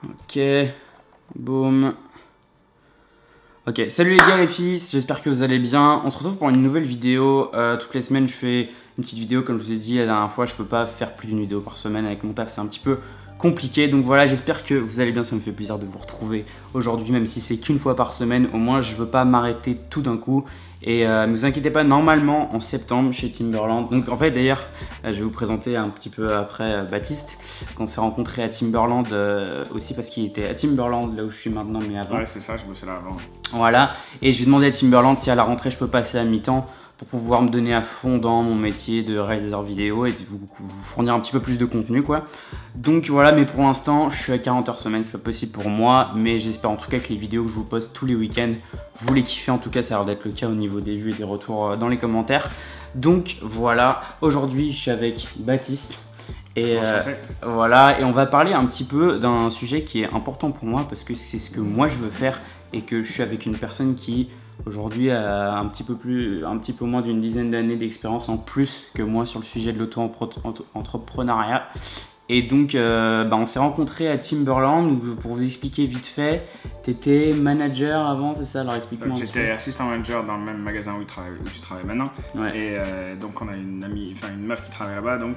Ok, boum. Ok, salut les gars les filles, j'espère que vous allez bien. On se retrouve pour une nouvelle vidéo. Toutes les semaines je fais une petite vidéo, comme je vous ai dit la dernière fois, je peux pas faire plus d'une vidéo par semaine avec mon taf, c'est un petit peu compliqué. Donc voilà, j'espère que vous allez bien, ça me fait plaisir de vous retrouver aujourd'hui, même si c'est qu'une fois par semaine. Au moins je veux pas m'arrêter tout d'un coup. Et ne vous inquiétez pas, normalement en septembre chez Timberland. Donc en fait d'ailleurs, je vais vous présenter un petit peu après Baptiste, qu'on s'est rencontré à Timberland aussi parce qu'il était à Timberland là où je suis maintenant, mais avant. Ouais, c'est ça, je bossais là avant. Voilà, et je lui ai demandé à Timberland si à la rentrée je peux passer à mi-temps pour pouvoir me donner à fond dans mon métier de réalisateur vidéo et vous fournir un petit peu plus de contenu quoi. Donc voilà, mais pour l'instant je suis à 40 heures semaine, c'est pas possible pour moi, mais j'espère en tout cas que les vidéos que je vous poste tous les week-ends, vous les kiffez. En tout cas ça a l'air d'être le cas au niveau des vues et des retours dans les commentaires. Donc voilà, aujourd'hui je suis avec Baptiste. Et voilà, et on va parler un petit peu d'un sujet qui est important pour moi parce que c'est ce que moi je veux faire et que je suis avec une personne qui aujourd'hui a un petit peu moins d'une dizaine d'années d'expérience en plus que moi sur le sujet de l'auto-entrepreneuriat. Et donc on s'est rencontrés à Timberland. Pour vous expliquer vite fait, tu étais manager avant, c'est ça? Alors explique-moi. J'étais assistant manager dans le même magasin où tu travailles maintenant. Ouais. Et donc on a une meuf qui travaille là-bas. Donc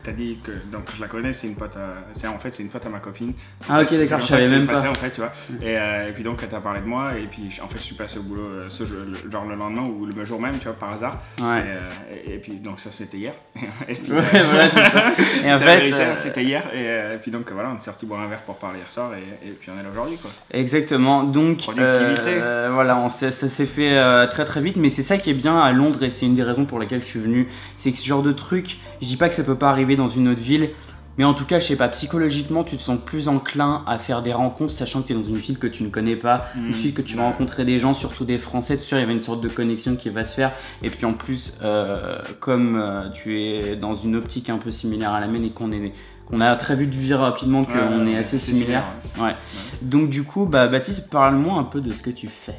t'as dit que je la connais, c'est une pote c'est une pote à ma copine. Ah ok, d'accord, je savais même pas. En fait, tu vois. Et puis donc elle t'a parlé de moi et puis en fait je suis passé au boulot genre le lendemain ou le jour même, tu vois, par hasard. Ouais. Et puis donc ça c'était hier. Et puis, voilà, c'est ça. Et en fait c'était hier et puis donc voilà, on est sorti boire un verre pour parler hier soir et puis on est là aujourd'hui quoi. Exactement, donc productivité. Voilà, ça s'est fait très vite, mais c'est ça qui est bien à Londres et c'est une des raisons pour lesquelles je suis venu. C'est que ce genre de truc, je dis pas que ça peut pas arriver dans une autre ville, mais en tout cas, je sais pas, psychologiquement, tu te sens plus enclin à faire des rencontres, sachant que tu es dans une ville que tu ne connais pas, une ville que tu vas rencontrer des gens, surtout des Français, tu sais, il y avait une sorte de connexion qui va se faire. Et puis en plus, comme tu es dans une optique un peu similaire à la mienne et qu'on a très vite vu rapidement qu'on est assez similaire. Ouais. Donc du coup, Baptiste, parle-moi un peu de ce que tu fais.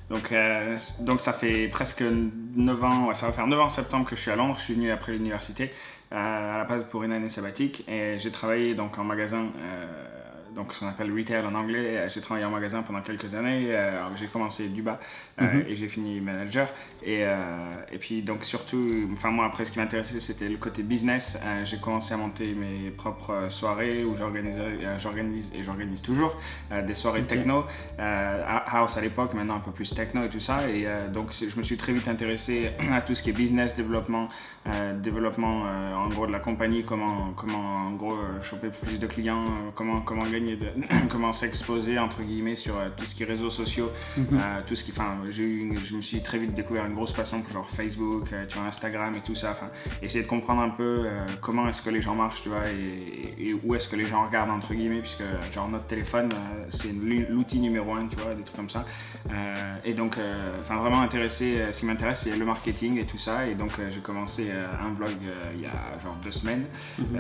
Donc ça fait presque 9 ans, ça va faire 9 ans en septembre que je suis à Londres. Je suis venu après l'université à la base pour une année sabbatique et j'ai travaillé donc en magasin, donc ce qu'on appelle retail en anglais. J'ai travaillé en magasin pendant quelques années. J'ai commencé du bas et j'ai fini manager. Et puis donc surtout, enfin moi après ce qui m'intéressait c'était le côté business. J'ai commencé à monter mes propres soirées où j'organise toujours des soirées techno, house à l'époque, maintenant un peu plus techno et tout ça. Et donc je me suis très vite intéressé à tout ce qui est business, développement en gros de la compagnie, comment en gros choper plus de clients, comment gagner comment s'exposer entre guillemets sur tout ce qui est réseaux sociaux, tout ce qui, je me suis très vite découvert une grosse passion pour genre Facebook, tu vois, Instagram et tout ça, essayer de comprendre un peu comment est-ce que les gens marchent, tu vois, et où est-ce que les gens regardent entre guillemets, puisque genre notre téléphone c'est l'outil numéro 1, tu vois, des trucs comme ça. Et donc vraiment intéressé, ce qui m'intéresse c'est le marketing et tout ça, et donc j'ai commencé un vlog il y a genre 2 semaines.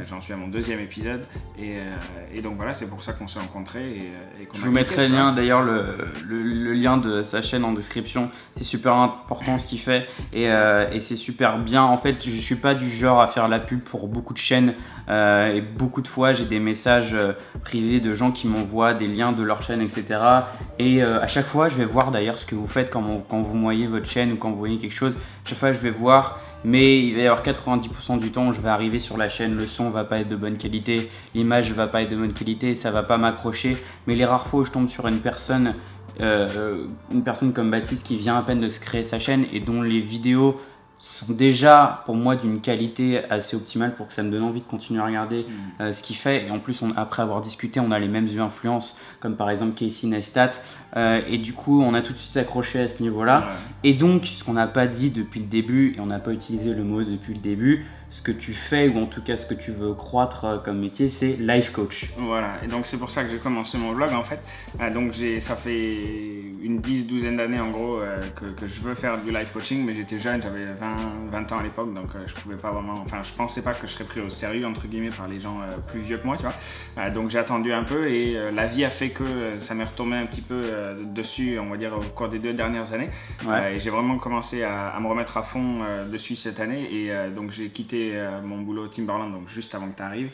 J'en suis à mon 2e épisode et donc voilà, c'est pour ça qu'on s'est rencontrés et qu'on je vous mettrai le lien, d'ailleurs le lien de sa chaîne en description. C'est super important ce qu'il fait et c'est super bien. En fait, je suis pas du genre à faire la pub pour beaucoup de chaînes et beaucoup de fois j'ai des messages privés de gens qui m'envoient des liens de leur chaîne, etc. Et à chaque fois je vais voir d'ailleurs ce que vous faites quand vous voyez votre chaîne ou quand vous voyez quelque chose. Chaque fois je vais voir. Mais il va y avoir 90% du temps où je vais arriver sur la chaîne, le son va pas être de bonne qualité, l'image va pas être de bonne qualité, ça va pas m'accrocher. Mais les rares fois où je tombe sur une personne comme Baptiste qui vient à peine de se créer sa chaîne et dont les vidéos sont déjà pour moi d'une qualité assez optimale pour que ça me donne envie de continuer à regarder ce qu'il fait. Et en plus, après avoir discuté, on a les mêmes influences, comme par exemple Casey Neistat. Et du coup, on a tout de suite accroché à ce niveau-là. Et donc, ce qu'on n'a pas dit depuis le début, et on n'a pas utilisé le mot depuis le début, ce que tu fais, ou en tout cas ce que tu veux croître comme métier, c'est life coach. Voilà, et donc c'est pour ça que j'ai commencé mon vlog en fait. Donc ça fait une douzaine d'années en gros que je veux faire du life coaching, mais j'étais jeune, j'avais 20 ans à l'époque, donc je pouvais pas vraiment, je pensais pas que je serais pris au sérieux entre guillemets par les gens plus vieux que moi, tu vois. Donc j'ai attendu un peu et la vie a fait que ça m'est retombé un petit peu dessus, on va dire au cours des 2 dernières années. Et j'ai vraiment commencé à me remettre à fond dessus cette année et donc j'ai quitté quitté mon boulot Timberland, donc juste avant que tu arrives,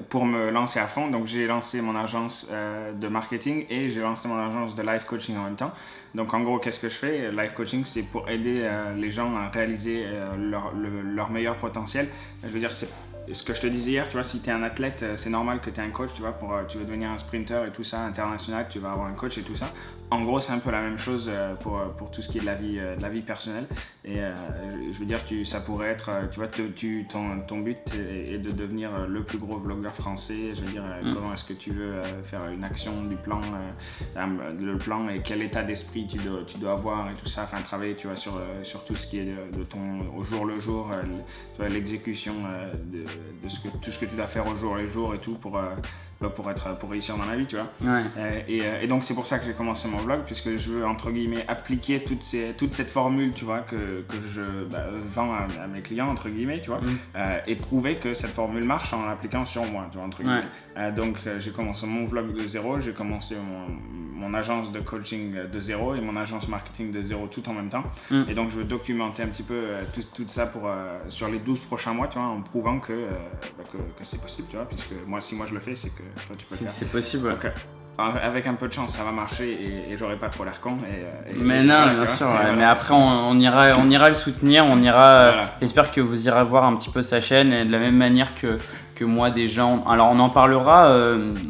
pour me lancer à fond. Donc j'ai lancé mon agence de marketing et j'ai lancé mon agence de life coaching en même temps. Donc en gros, qu'est-ce que je fais? Life coaching, c'est pour aider les gens à réaliser leur meilleur potentiel. Je veux dire, c'est ce que je te disais hier, tu vois, si tu es un athlète, c'est normal que tu aies un coach, tu vois, tu veux devenir un sprinter et tout ça, international, tu vas avoir un coach et tout ça. En gros, c'est un peu la même chose pour tout ce qui est de la vie personnelle. Et je veux dire, ça pourrait être, tu vois, ton but est de devenir le plus gros vlogueur français. Je veux dire, comment est-ce que tu veux faire une action du plan, le plan et quel état d'esprit tu dois avoir et tout ça. Enfin, travailler, tu vois, sur tout ce qui est de ton au jour le jour, tu vois, l'exécution de tout ce que tu dois faire au jour le jour et tout pour réussir dans la vie, tu vois. Et donc c'est pour ça que j'ai commencé mon vlog, puisque je veux entre guillemets appliquer toute cette formule, tu vois, que je vends à mes clients, entre guillemets, tu vois, et prouver que cette formule marche en l'appliquant sur moi, tu vois, entre guillemets. Donc j'ai commencé mon vlog de zéro, j'ai commencé mon agence de coaching de zéro et mon agence marketing de zéro tout en même temps. Et donc je veux documenter un petit peu tout ça sur les 12 prochains mois, tu vois, en prouvant que c'est possible, tu vois, puisque si moi je le fais, c'est que toi tu peux le faire. C'est possible. Donc, avec un peu de chance, ça va marcher et j'aurai pas trop l'air con. Mais non, bien sûr. Mais après, on ira le soutenir. J'espère que vous irez voir un petit peu sa chaîne, et de la même manière que moi déjà. Alors on en parlera.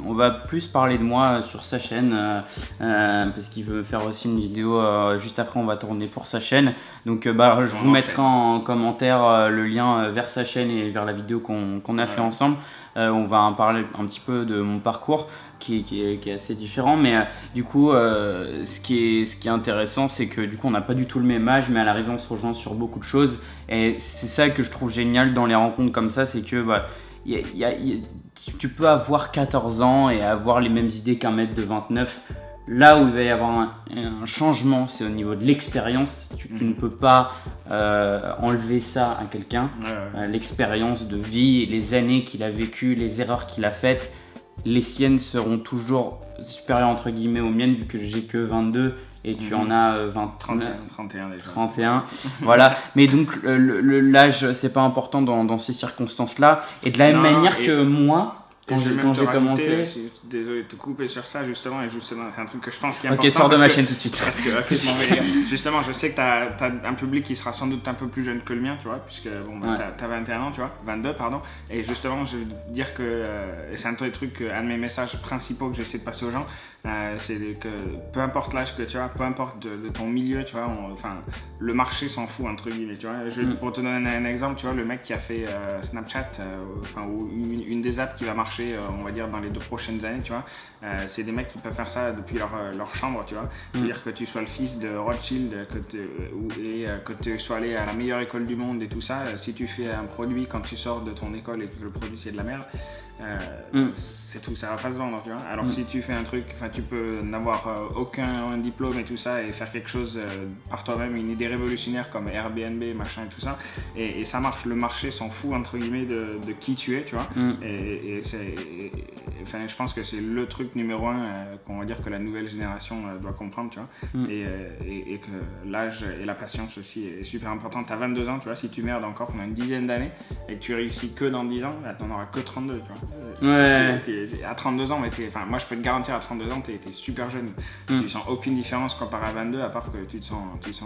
On va plus parler de moi sur sa chaîne parce qu'il veut faire aussi une vidéo. Juste après, on va tourner pour sa chaîne. Donc, je vous mettrai en commentaire le lien vers sa chaîne et vers la vidéo qu'on a fait ensemble. On va en parler un petit peu de mon parcours qui est assez différent, mais du coup ce qui est intéressant, c'est que du coup on n'a pas du tout le même âge, mais à l'arrivée on se rejoint sur beaucoup de choses, et c'est ça que je trouve génial dans les rencontres comme ça, c'est que tu peux avoir 14 ans et avoir les mêmes idées qu'un mec de 29. Là où il va y avoir un changement, c'est au niveau de l'expérience. Tu ne peux pas enlever ça à quelqu'un. L'expérience de vie, les années qu'il a vécues, les erreurs qu'il a faites, les siennes seront toujours supérieures entre guillemets aux miennes, vu que j'ai que 22 et tu en as 31 déjà. 31, voilà. Mais donc l'âge, c'est pas important dans ces circonstances-là. Et de la même manière que moi, quand j'ai commenté. Désolé de te couper sur ça, justement, c'est un truc que je pense qui est important. Ok, sors de ma chaîne tout de suite. Parce que, justement, je sais que tu as un public qui sera sans doute un peu plus jeune que le mien, tu vois, puisque tu as 21 ans, tu vois, 22, pardon. Et justement, je veux dire que c'est un des trucs, un de mes messages principaux que j'essaie de passer aux gens, c'est que peu importe l'âge que tu as, peu importe de ton milieu, tu vois, le marché s'en fout, entre guillemets, tu vois. Pour te donner un exemple, tu vois, le mec qui a fait Snapchat, ou une des apps qui va marcher, on va dire, dans les 2 prochaines années, tu vois, c'est des mecs qui peuvent faire ça depuis leur chambre, tu vois. C'est-à-dire que tu sois le fils de Rothschild, que tu sois allé à la meilleure école du monde et tout ça, si tu fais un produit quand tu sors de ton école et que le produit c'est de la merde, c'est tout, ça va pas se vendre, tu vois. Alors si tu fais un truc, tu peux n'avoir aucun diplôme et tout ça et faire quelque chose par toi-même, une idée révolutionnaire comme Airbnb, machin et tout ça, et ça marche. Le marché s'en fout, entre guillemets, de qui tu es, tu vois. Je pense que c'est le truc numéro 1 qu'on va dire que la nouvelle génération doit comprendre, tu vois. Et que l'âge et la patience aussi est super important. Tu as 22 ans, tu vois, si tu merdes encore pendant une dizaine d'années et que tu réussis que dans 10 ans, tu n'en auras que 32, tu vois. À 32 ans, moi je peux te garantir, à 32 ans, tu es super jeune. Tu sens aucune différence comparé à 22, à part que tu te sens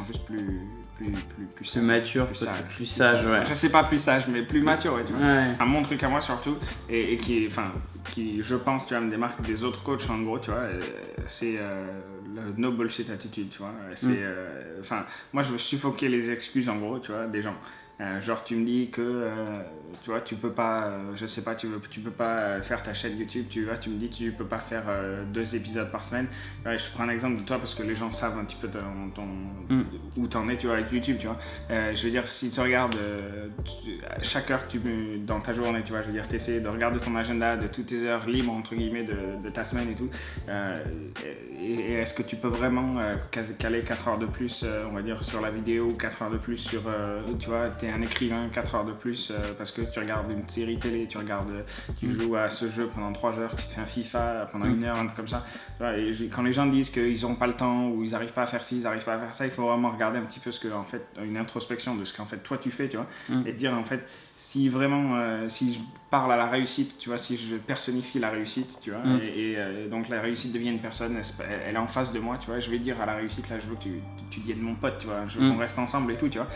juste plus mature, plus sage, ouais. Je sais pas plus sage, mais plus mature, ouais, tu vois. Mon truc à moi surtout, et qui je pense, tu vois, me démarque des autres coachs en gros, tu vois, c'est le no bullshit attitude, tu vois. Moi je veux suffoquer les excuses en gros, tu vois, des gens. Genre tu me dis que tu vois, tu peux pas, je sais pas, tu peux pas faire ta chaîne YouTube, tu me dis tu peux pas faire 2 épisodes par semaine. Je prends un exemple de toi parce que les gens savent un petit peu où t'en es, tu vois, avec YouTube, tu vois. Je veux dire, si tu regardes chaque heure que dans ta journée, tu vois, je veux dire, t'essaies de regarder ton agenda de toutes tes heures libres, entre guillemets, de ta semaine et tout. Et est-ce que tu peux vraiment caler 4 heures de plus, on va dire, sur la vidéo, ou 4 heures de plus sur, tu vois, t'es es un écrivain 4 heures de plus parce que tu regardes une série télé, tu joues à ce jeu pendant 3 heures, tu te fais un FIFA pendant 1 heure, un truc comme ça. Et quand les gens disent qu'ils n'ont pas le temps ou ils n'arrivent pas à faire ci, ils n'arrivent pas à faire ça, il faut vraiment regarder un petit peu en fait, une introspection de ce qu'en fait toi tu fais, tu vois, et te dire en fait si vraiment, si je parle à la réussite, tu vois, si je personnifie la réussite, tu vois, donc la réussite devient une personne, elle est en face de moi, tu vois, je vais dire à la réussite, là je veux que tu deviennes mon pote, tu vois, je veux qu'on reste ensemble et tout, tu vois,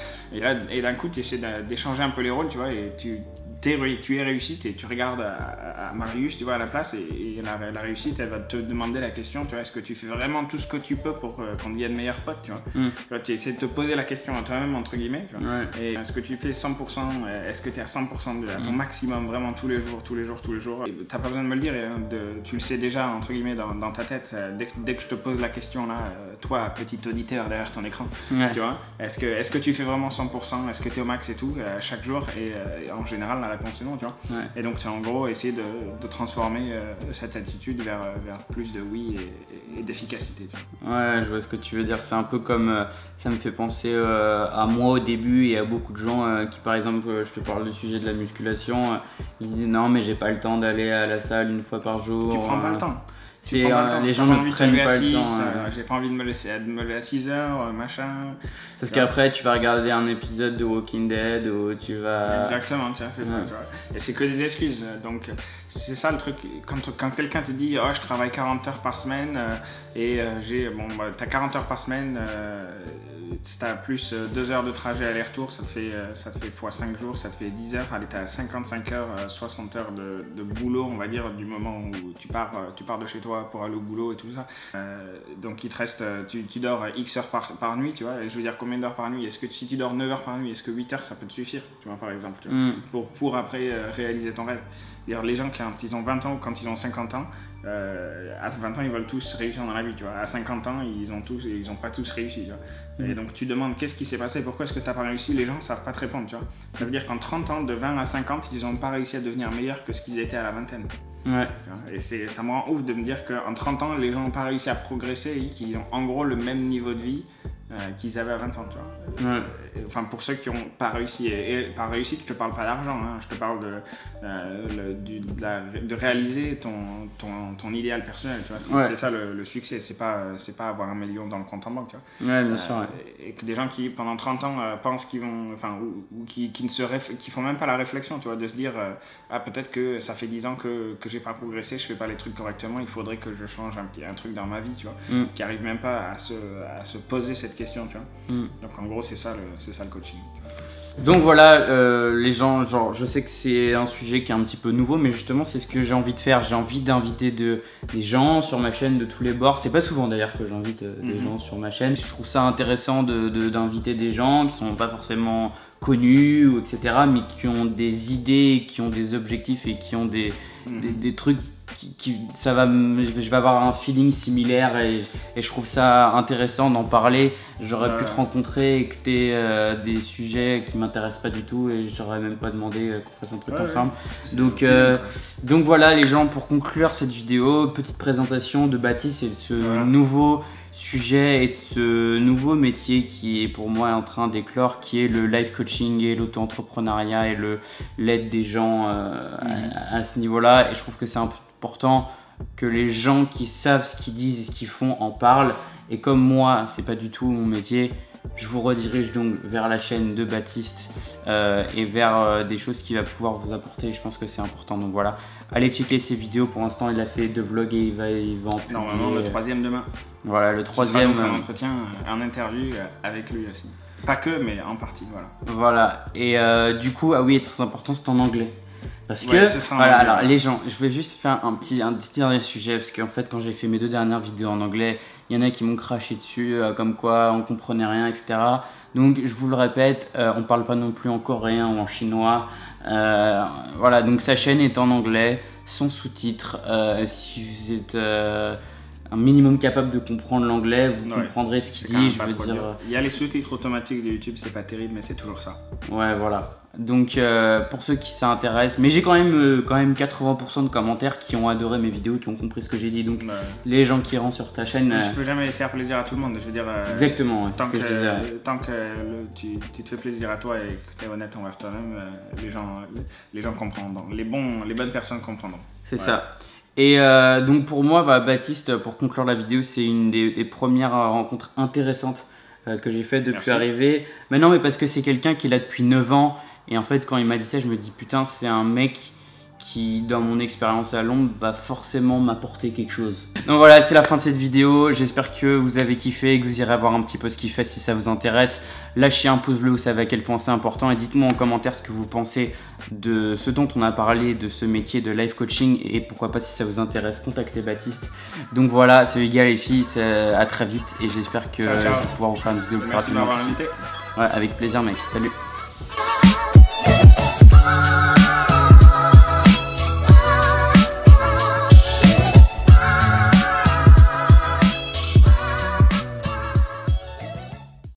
et d'un coup tu essaies d'échanger un peu les rôles, tu vois, et tu es réussite et tu regardes à Marius, tu vois, à la place, et la réussite, elle va te demander la question, tu vois, est-ce que tu fais vraiment tout ce que tu peux pour qu'on devienne meilleur pote, tu vois, tu essaies de te poser la question à toi-même, entre guillemets, tu vois, et est-ce que tu fais 100%, est-ce que tu es à 100% à ton maximum, vraiment tous les jours, et t'as pas besoin de me le dire, tu le sais déjà, entre guillemets, dans ta tête, dès que je te pose la question là, toi, petit auditeur derrière ton écran, tu vois, est-ce que tu fais vraiment 100%, est-ce que tu es au max et tout, chaque jour, et en général, la réponse est non, tu vois. Et donc c'est en gros essayer de transformer cette attitude vers plus de oui et d'efficacité. Ouais, je vois ce que tu veux dire. C'est un peu comme, ça me fait penser à moi au début et à beaucoup de gens qui, par exemple, je te parle du sujet de la musculation, ils disent non mais j'ai pas le temps d'aller à la salle 1 fois par jour. Tu prends pas le temps. Les gens ne prennent pas le temps. J'ai pas envie de me lever à 6 heures, machin. Sauf qu'après, tu vas regarder un épisode de Walking Dead où tu vas. Exactement, c'est ça. Tu vois. Et c'est que des excuses. Donc, c'est ça le truc. Quand quelqu'un te dit oh, je travaille 40 heures par semaine t'as 40 heures par semaine. T'as plus 2 heures de trajet aller-retour, ça te fait x 5 jours, ça te fait 10 heures. Allez, t'as 55 heures, 60 heures de boulot, on va dire, du moment où tu pars de chez toi pour aller au boulot et tout ça. Donc il te reste, tu dors X heures par nuit, tu vois. Et je veux dire, combien d'heures par nuit? Est-ce que si tu dors 9 heures par nuit, est-ce que 8 heures ça peut te suffire, tu vois, par exemple, tu vois, pour après réaliser ton rêve? D'ailleurs, les gens quand ils ont 20 ans ou quand ils ont 50 ans, à 20 ans ils veulent tous réussir dans la vie, tu vois. À 50 ans ils ont pas tous réussi, tu vois. Et donc tu demandes qu'est-ce qui s'est passé, pourquoi est-ce que t'as pas réussi, les gens savent pas te répondre, tu vois. Ça veut dire qu'en 30 ans, de 20 à 50, ils ont pas réussi à devenir meilleurs que ce qu'ils étaient à la vingtaine. Ouais. Et ça me rend ouf de me dire qu'en 30 ans les gens n'ont pas réussi à progresser et qu'ils ont en gros le même niveau de vie qu'ils avaient à 20 ans, tu vois. Enfin, pour ceux qui n'ont pas réussi, et par réussite, je te parle pas d'argent, hein, je te parle de réaliser ton idéal personnel, tu vois. C'est ça le succès, c'est pas avoir 1 million dans le compte en banque, tu vois. Ouais, bien sûr. Et que des gens qui, pendant 30 ans, pensent qu'ils vont, enfin, ou qui font même pas la réflexion, tu vois, de se dire, ah, peut-être que ça fait 10 ans que j'ai pas progressé, je fais pas les trucs correctement, il faudrait que je change un truc dans ma vie, tu vois, qui arrive même pas à se poser cette question, tu vois. Donc en gros c'est ça le coaching, tu vois. Donc voilà, les gens, genre, je sais que c'est un sujet qui est un petit peu nouveau, mais justement c'est ce que j'ai envie de faire. J'ai envie d'inviter des gens sur ma chaîne de tous les bords. C'est pas souvent d'ailleurs que j'invite des gens sur ma chaîne. Je trouve ça intéressant d'inviter des gens qui sont pas forcément connus ou etc, mais qui ont des idées, qui ont des objectifs et qui ont des trucs je vais avoir un feeling similaire et je trouve ça intéressant d'en parler. J'aurais pu te rencontrer et que tu aies des sujets qui m'intéressent pas du tout et j'aurais même pas demandé qu'on fasse un truc ensemble. Donc voilà les gens, pour conclure cette vidéo, petite présentation de Baptiste et de ce nouveau sujet et de ce nouveau métier qui est pour moi en train d'éclore, qui est le life coaching et l'auto-entrepreneuriat et l'aide des gens à ce niveau-là. Et je trouve que c'est important que les gens qui savent ce qu'ils disent et ce qu'ils font en parlent. Et comme moi, c'est pas du tout mon métier, je vous redirige donc vers la chaîne de Baptiste et vers des choses qu'il va pouvoir vous apporter. Je pense que c'est important. Donc voilà, allez checker ses vidéos. Pour l'instant, il a fait 2 vlogs et il va en publier. Normalement, le 3e demain. Voilà, le 3e. Un entretien, un interview avec lui aussi. Pas que, mais en partie, voilà. Voilà, et du coup, ah oui, très important, c'est en anglais. Parce que, voilà, alors les gens, je vais juste faire un petit dernier sujet, parce qu'en fait, quand j'ai fait mes 2 dernières vidéos en anglais, il y en a qui m'ont craché dessus, comme quoi on comprenait rien, etc. Donc, je vous le répète, on parle pas non plus en coréen ou en chinois. Voilà, donc sa chaîne est en anglais, sans sous-titres. Si vous êtes un minimum capable de comprendre l'anglais, vous comprendrez ce qu'il dit, je veux dire. Il y a les sous-titres automatiques de YouTube, c'est pas terrible, mais c'est toujours ça. Ouais, voilà. Donc pour ceux qui s'intéressent, mais j'ai quand même 80% de commentaires qui ont adoré mes vidéos, qui ont compris ce que j'ai dit. Donc les gens qui rentrent sur ta chaîne, tu peux jamais faire plaisir à tout le monde. Je veux dire. Exactement. Tant que tu te fais plaisir à toi et que tu es honnête envers toi-même, les gens comprendront. Les bonnes personnes comprendront. C'est ça. Et donc pour moi, Baptiste, pour conclure la vidéo, c'est une des premières rencontres intéressantes que j'ai faites depuis arriver. Mais non, mais parce que c'est quelqu'un qui est là depuis 9 ans. Et en fait, quand il m'a dit ça, je me dis putain, c'est un mec qui, dans mon expérience à Londres, va forcément m'apporter quelque chose. Donc voilà, c'est la fin de cette vidéo. J'espère que vous avez kiffé et que vous irez voir un petit peu ce qu'il fait si ça vous intéresse. Lâchez un pouce bleu, vous savez à quel point c'est important. Et dites-moi en commentaire ce que vous pensez de ce dont on a parlé, de ce métier de life coaching. Et pourquoi pas, si ça vous intéresse, contactez Baptiste. Donc voilà, c'est les gars, les filles. À très vite. Et j'espère que je vais pouvoir vous faire une vidéo plus rapidement. Merci de m'avoir invité. Ouais, avec plaisir, mec. Salut.